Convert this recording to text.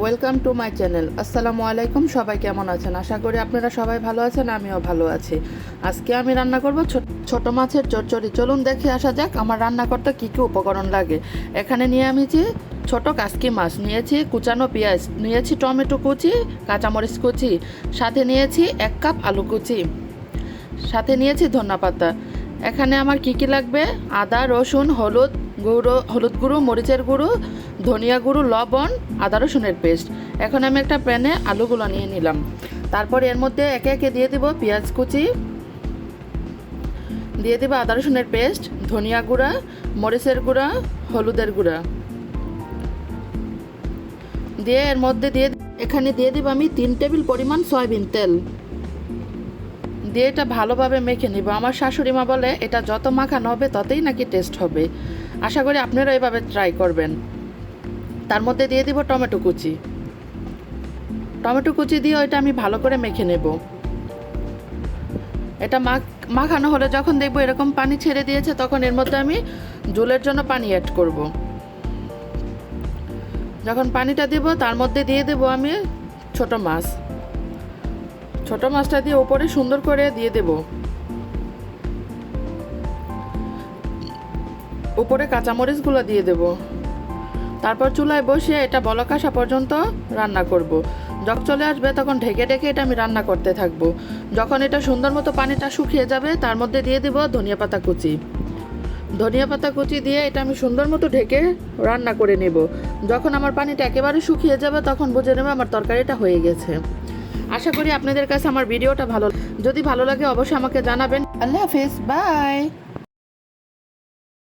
Welcome to my channel. আসসালামু আলাইকুম। সবাই কেমন আছেন? আশা করি আপনারা সবাই ভালো আছেন, আমিও ভালো আছি। আজকে আমি রান্না করব ছোট মাছের চচ্চড়ি। চলুন দেখে আসা যাক আমার রান্না করতে কী কী উপকরণ লাগে। এখানে নিয়ে আমিছি ছোট কাসকি মাছ, নিয়েছি কুচানো পেঁয়াজ, নিয়েছি টমেটো কুচি, কাঁচামরিচ কুচি, সাথে নিয়েছি 1 কাপ আলু কুচি, সাথে নিয়েছি ধনেপাতা। এখানে আমার কী কী লাগবে: আদা, রসুন, হলুদ গুঁড়ো, মরিচের গুঁড়ো, ধনিয়া গুঁড়ো, লবণ, আদা রসুনের পেস্ট। এখন আমি একটা প্যানে আলুগুলো নিয়ে নিলাম। তারপর এর মধ্যে একে একে দিয়ে দিব পেঁয়াজ কুচি, দিয়ে দিব আদা রসুনের পেস্ট, ধনিয়া গুঁড়া, মরিচের গুঁড়া, হলুদের গুঁড়া দিয়ে এর মধ্যে এখানে দিয়ে দিব আমি 3 টেবিল পরিমাণ সয়াবিন তেল দিয়ে এটা ভালোভাবে মেখে নিব। আমার শাশুড়ি মা বলে এটা যত মাখানো হবে ততই নাকি টেস্ট হবে। আশা করি আপনারা এভাবে ট্রাই করবেন। তার মধ্যে দিয়ে দিব টমেটো কুচি দিয়ে ওইটা আমি ভালো করে মেখে নেব। এটা মাখানো হলে যখন দেখব এরকম পানি ছেড়ে দিয়েছে, তখন এর মধ্যে আমি ঝোলের জন্য পানি অ্যাড করব। যখন পানিটা দিব তার মধ্যে দিয়ে দেব আমি ছোট মাছটা দিয়ে উপরে সুন্দর করে দিয়ে দেব। উপরে কাঁচামরিচগুলো দিয়ে দেব। তারপর চুলায় বসিয়ে এটা বলক আসা পর্যন্ত রান্না করব। যখন চলে আসবে তখন ঢেকে ঢেকে এটা আমি রান্না করতে থাকব। যখন এটা সুন্দর মতো পানিটা শুকিয়ে যাবে তার মধ্যে দিয়ে দেব ধনিয়া পাতা কুচি দিয়ে এটা আমি সুন্দর মতো ঢেকে রান্না করে নেব। যখন আমার পানিটা একেবারে শুকিয়ে যাবে তখন বুঝে নেবে আমার তরকারিটা হয়ে গেছে। আশা করি আপনাদের কাছে আমার ভিডিওটা যদি ভালো লাগে অবশ্যই আমাকে জানাবেন। আল্লাহ হাফিজ, বাই।